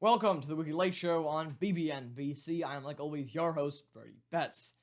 Welcome to the Weekly Late Show on BBNBC. I am, like always, your host, Brody Betts.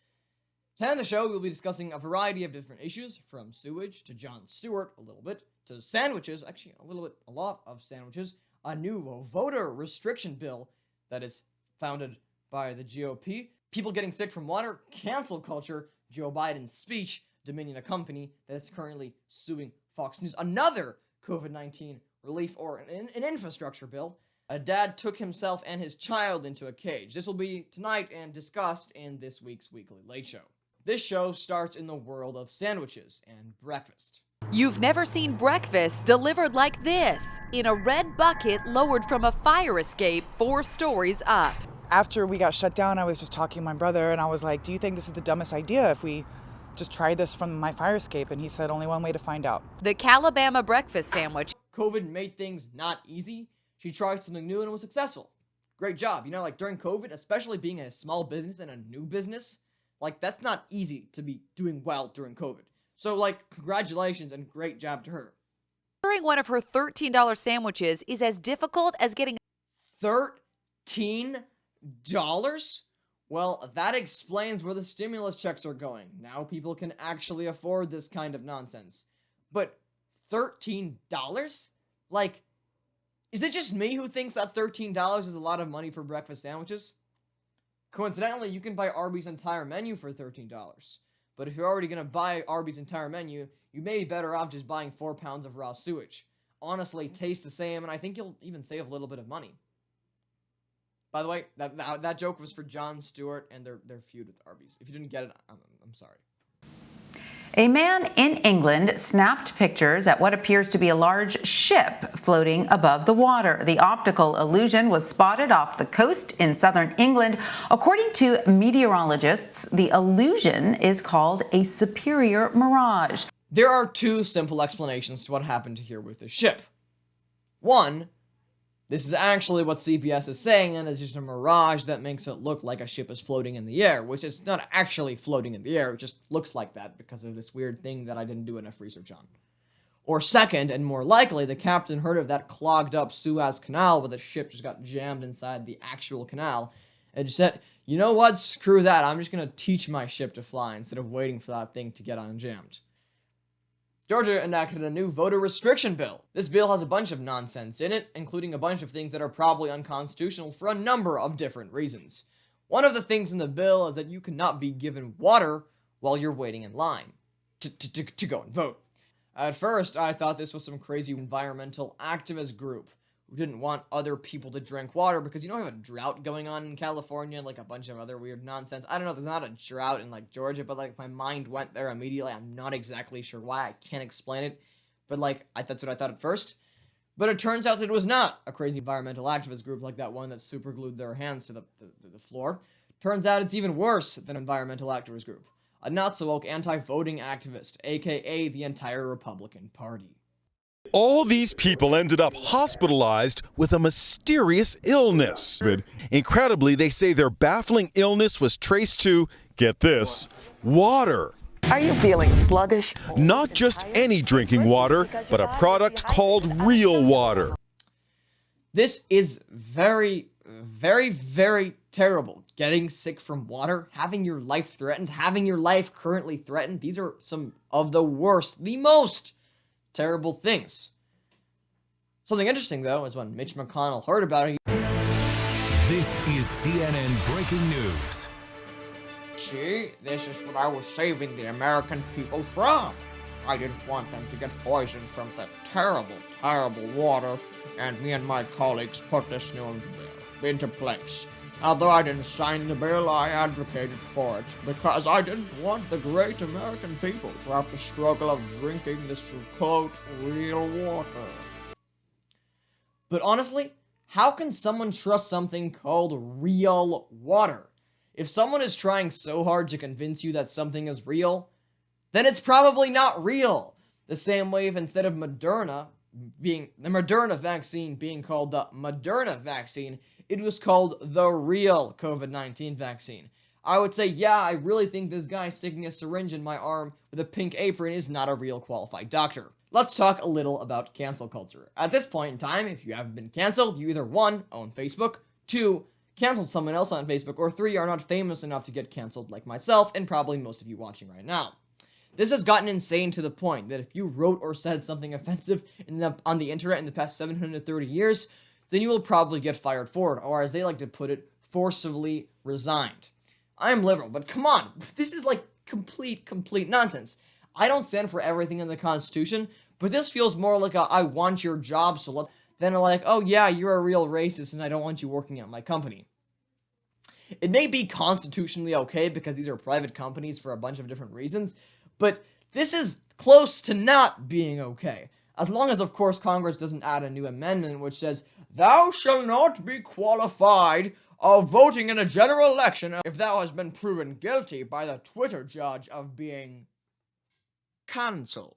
Today on the show, we'll be discussing a variety of different issues, from sewage to Jon Stewart, a little bit, to sandwiches, actually a lot of sandwiches, a new voter restriction bill that is founded by the GOP, people getting sick from water, cancel culture, Joe Biden's speech, Dominion, a company that is currently suing Fox News, another COVID-19 relief or an infrastructure bill. A dad took himself and his child into a cage. This will be tonight and discussed in this week's Weekly Late Show. This show starts in the world of sandwiches and breakfast. You've never seen breakfast delivered like this, in a red bucket lowered from a fire escape 4 stories up. After we got shut down, I was just talking to my brother and I was like, do you think this is the dumbest idea if we just try this from my fire escape? And he said, only one way to find out. The Calabama breakfast sandwich. COVID made things not easy. She tried something new and it was successful. Great job. You know, like during COVID, especially being a small business and a new business, like that's not easy to be doing well during COVID. So like, congratulations and great job to her. Ordering one of her $13 sandwiches is as difficult as getting $13? Well, that explains where the stimulus checks are going. Now people can actually afford this kind of nonsense. But $13? Like, is it just me who thinks that $13 is a lot of money for breakfast sandwiches? Coincidentally, you can buy Arby's entire menu for $13. But if you're already going to buy Arby's entire menu, you may be better off just buying 4 pounds of raw sewage. Honestly, tastes the same, and I think you'll even save a little bit of money. By the way, that joke was for Jon Stewart and their feud with Arby's. If you didn't get it, I'm sorry. A man in England snapped pictures at what appears to be a large ship floating above the water. The optical illusion was spotted off the coast in southern England. According to meteorologists, the illusion is called a superior mirage. There are 2 simple explanations to what happened here with the ship. One, this is actually what CBS is saying, and it's just a mirage that makes it look like a ship is floating in the air, which is not actually floating in the air, it just looks like that because of this weird thing that I didn't do enough research on. Or second, and more likely, the captain heard of that clogged up Suez Canal where the ship just got jammed inside the actual canal, and just said, you know what, screw that, I'm just gonna teach my ship to fly instead of waiting for that thing to get unjammed. Georgia enacted a new voter restriction bill. This bill has a bunch of nonsense in it, including a bunch of things that are probably unconstitutional for a number of different reasons. One of the things in the bill is that you cannot be given water while you're waiting in line to go and vote. At first, I thought this was some crazy environmental activist group who didn't want other people to drink water because, you know, we have a drought going on in California and like a bunch of other weird nonsense. I don't know, there's not a drought in like Georgia, but like my mind went there immediately. I'm not exactly sure why, I can't explain it, but like that's what I thought at first. But it turns out that it was not a crazy environmental activist group like that one that super glued their hands to the floor. Turns out it's even worse than an environmental activist group. A not-so-woke anti-voting activist, aka the entire Republican Party. All these people ended up hospitalized with a mysterious illness. Incredibly, they say their baffling illness was traced to, get this, water. Are you feeling sluggish? Not just any drinking water, but a product called real water. This is very, very, very terrible. Getting sick from water, having your life threatened, having your life currently threatened. These are some of the worst, the most terrible things. Something interesting, though, is when Mitch McConnell heard about it. This is CNN Breaking News. See, this is what I was saving the American people from. I didn't want them to get poisoned from the terrible, terrible water, and me and my colleagues put this new bill into place. Although I didn't sign the bill, I advocated for it, because I didn't want the great American people to have to struggle of drinking this, quote, real water. But honestly, how can someone trust something called real water? If someone is trying so hard to convince you that something is real, then it's probably not real. The same way if instead of Moderna being the Moderna vaccine being called the Moderna vaccine, it was called the real COVID-19 vaccine. I would say, yeah, I really think this guy sticking a syringe in my arm with a pink apron is not a real qualified doctor. Let's talk a little about cancel culture. At this point in time, if you haven't been canceled, you either 1, own Facebook, 2, canceled someone else on Facebook, or 3, are not famous enough to get canceled like myself and probably most of you watching right now. This has gotten insane to the point that if you wrote or said something offensive on the internet in the past 730 years, then you will probably get fired for it, or as they like to put it, forcibly resigned. I am liberal, but come on, this is like complete nonsense. I don't stand for everything in the Constitution, but this feels more like a I want your job so than like, oh yeah, you're a real racist and I don't want you working at my company. It may be constitutionally okay because these are private companies for a bunch of different reasons, but this is close to not being okay. As long as, of course, Congress doesn't add a new amendment which says, thou shalt not be qualified of voting in a general election if thou hast been proven guilty by the Twitter judge of being cancelled.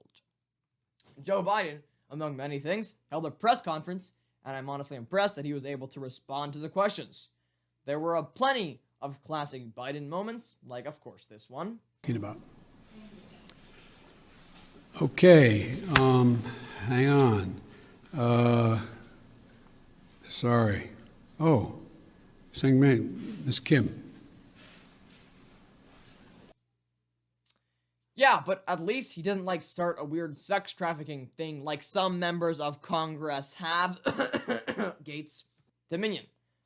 Joe Biden, among many things, held a press conference, and I'm honestly impressed that he was able to respond to the questions. There were plenty of classic Biden moments, like, of course, this one. About. Okay, hang on. Sorry. Oh, saying man, Miss Kim. Yeah, but at least he didn't, like, start a weird sex trafficking thing like some members of Congress have. Gates. Dominion,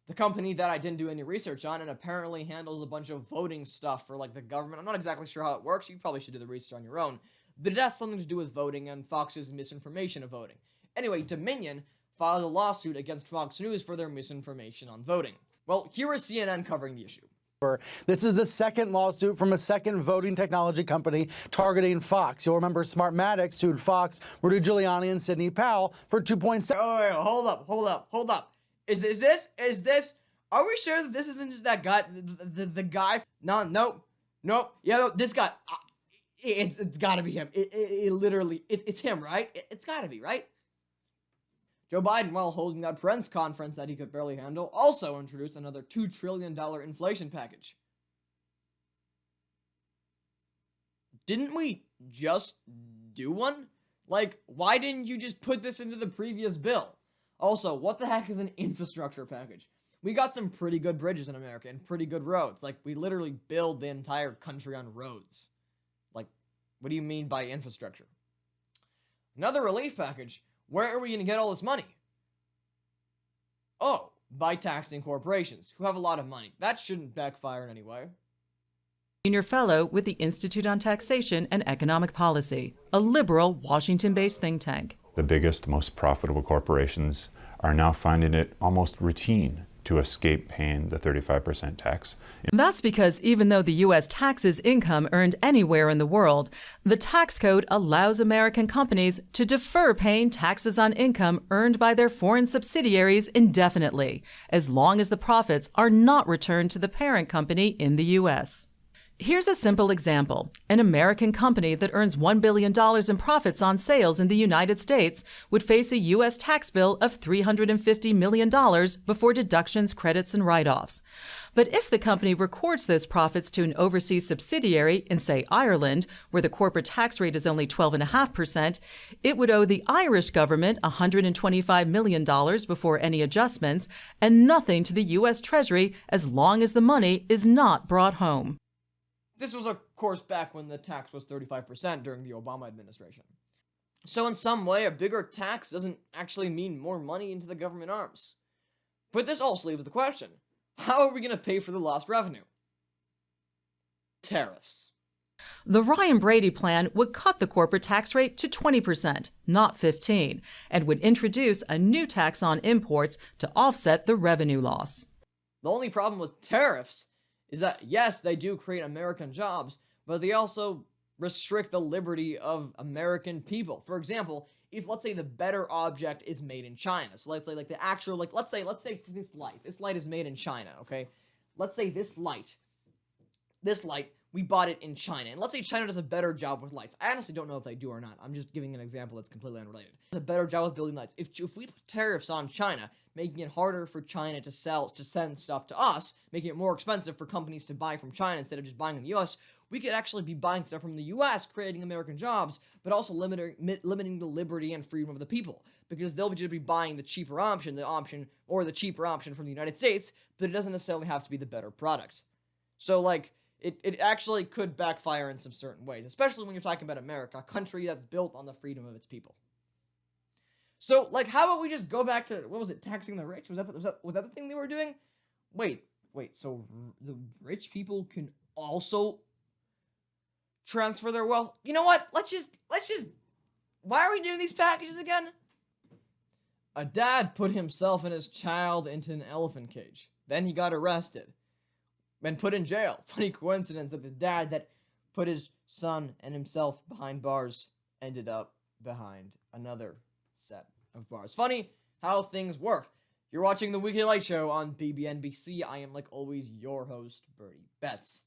the company that I didn't do any research on and apparently handles a bunch of voting stuff for, like, the government. I'm not exactly sure how it works. You probably should do the research on your own. But it has something to do with voting and Fox's misinformation of voting. Anyway, Dominion filed a lawsuit against Fox News for their misinformation on voting. Well, here is CNN covering the issue. This is the second lawsuit from a second voting technology company targeting Fox. You'll remember Smartmatic sued Fox, Rudy Giuliani, and Sidney Powell for $2.7. Oh, hold up. Is this? Are we sure that this isn't just that guy, the guy? Nope. Yeah, this guy. It's gotta be him. It's him, right? It's gotta be, right? Joe Biden, while holding that press conference that he could barely handle, also introduced another $2 trillion inflation package. Didn't we just do one? Like, why didn't you just put this into the previous bill? Also, what the heck is an infrastructure package? We got some pretty good bridges in America and pretty good roads. Like, we literally build the entire country on roads. Like, what do you mean by infrastructure? Another relief package. Where are we going to get all this money? Oh, by taxing corporations, who have a lot of money. That shouldn't backfire in any way. Senior Fellow with the Institute on Taxation and Economic Policy, a liberal Washington-based think tank. The biggest, most profitable corporations are now finding it almost routine to escape paying the 35% tax. That's because even though the U.S. taxes income earned anywhere in the world, the tax code allows American companies to defer paying taxes on income earned by their foreign subsidiaries indefinitely, as long as the profits are not returned to the parent company in the U.S. Here's a simple example. An American company that earns $1 billion in profits on sales in the United States would face a U.S. tax bill of $350 million before deductions, credits, and write-offs. But if the company records those profits to an overseas subsidiary in, say, Ireland, where the corporate tax rate is only 12.5%, it would owe the Irish government $125 million before any adjustments and nothing to the U.S. Treasury as long as the money is not brought home. This was, of course, back when the tax was 35% during the Obama administration. So in some way, a bigger tax doesn't actually mean more money into the government arms. But this also leaves the question, how are we going to pay for the lost revenue? Tariffs. The Ryan Brady plan would cut the corporate tax rate to 20%, not 15%, and would introduce a new tax on imports to offset the revenue loss. The only problem with tariffs is that, yes, they do create American jobs, but they also restrict the liberty of American people. For example, if, let's say, the better object is made in China. So let's say, like, the actual, like, let's say for this light is made in China, okay? Let's say this light, we bought it in China. And let's say China does a better job with lights. I honestly don't know if they do or not. I'm just giving an example that's completely unrelated. Does a better job with building lights. If we put tariffs on China, making it harder for China to send stuff to us, making it more expensive for companies to buy from China instead of just buying in the US, we could actually be buying stuff from the US, creating American jobs, but also limiting the liberty and freedom of the people, because they'll just be buying the cheaper option from the United States, but it doesn't necessarily have to be the better product. So, like, it actually could backfire in some certain ways, especially when you're talking about America, a country that's built on the freedom of its people. So, like, how about we just go back to, what was it, taxing the rich? Was that the thing they were doing? Wait, so the rich people can also transfer their wealth? You know what? Let's just, why are we doing these packages again? A dad put himself and his child into an elephant cage. Then he got arrested and put in jail. Funny coincidence that the dad that put his son and himself behind bars ended up behind another set of bars. Funny how things work. You're watching the Weekly Light Show on BBNBC. I am, like always, your host, Birdie Betts.